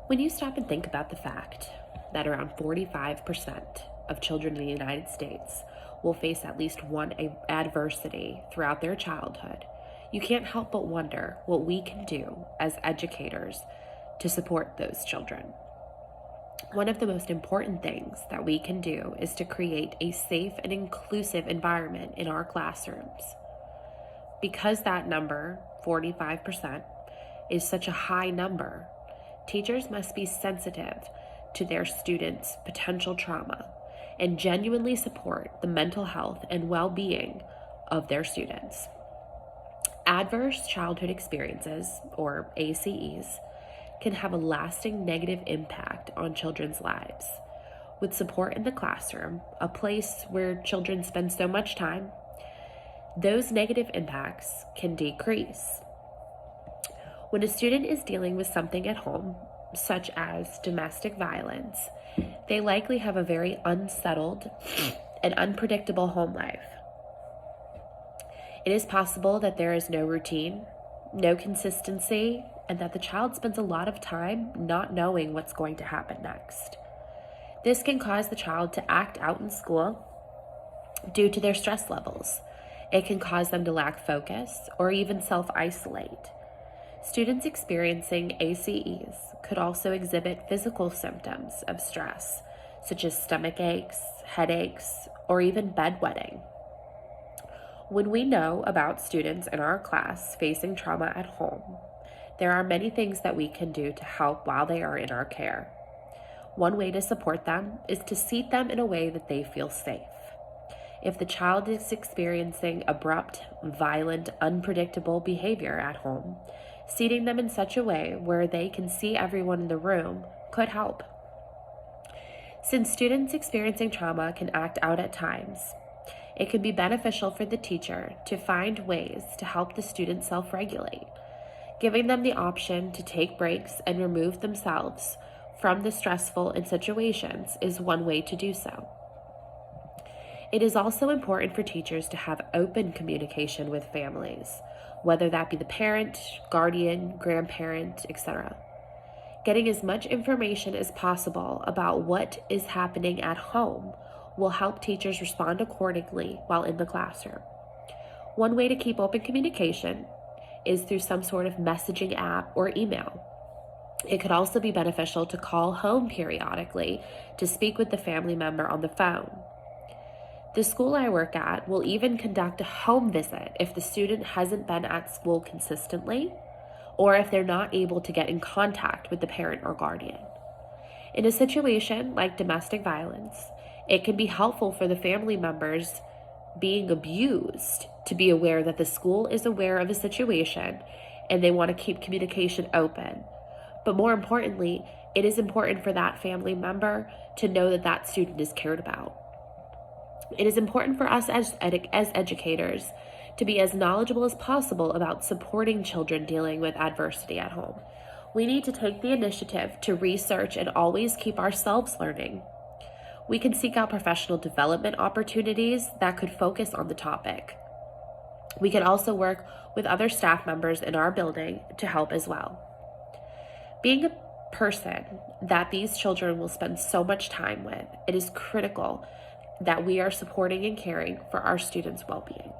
When you stop and think about the fact that around 45% of children in the United States will face at least one adversity throughout their childhood, you can't help but wonder what we can do as educators to support those children. One of the most important things that we can do is to create a safe and inclusive environment in our classrooms. Because that number, 45%, is such a high number, teachers must be sensitive to their students' potential trauma and genuinely support the mental health and well-being of their students. Adverse childhood experiences, or ACEs, can have a lasting negative impact on children's lives. With support in the classroom, a place where children spend so much time, those negative impacts can decrease. When a student is dealing with something at home, such as domestic violence, they likely have a very unsettled and unpredictable home life. It is possible that there is no routine, no consistency, and that the child spends a lot of time not knowing what's going to happen next. This can cause the child to act out in school due to their stress levels. It can cause them to lack focus or even self-isolate. Students experiencing ACEs could also exhibit physical symptoms of stress, such as stomach aches, headaches, or even bedwetting. When we know about students in our class facing trauma at home, there are many things that we can do to help while they are in our care. One way to support them is to seat them in a way that they feel safe. If the child is experiencing abrupt, violent, unpredictable behavior at home, seating them in such a way where they can see everyone in the room could help. Since students experiencing trauma can act out at times, it can be beneficial for the teacher to find ways to help the student self-regulate. Giving them the option to take breaks and remove themselves from the stressful situations is one way to do so. It is also important for teachers to have open communication with families, whether that be the parent, guardian, grandparent, etc. Getting as much information as possible about what is happening at home will help teachers respond accordingly while in the classroom. One way to keep open communication is through some sort of messaging app or email. It could also be beneficial to call home periodically to speak with the family member on the phone. The school I work at will even conduct a home visit if the student hasn't been at school consistently or if they're not able to get in contact with the parent or guardian. In a situation like domestic violence, it can be helpful for the family members being abused to be aware that the school is aware of a situation and they want to keep communication open. But more importantly, it is important for that family member to know that that student is cared about. It is important for us as educators to be as knowledgeable as possible about supporting children dealing with adversity at home. We need to take the initiative to research and always keep ourselves learning. We can seek out professional development opportunities that could focus on the topic. We can also work with other staff members in our building to help as well. Being a person that these children will spend so much time with, it is critical that we are supporting and caring for our students' well-being.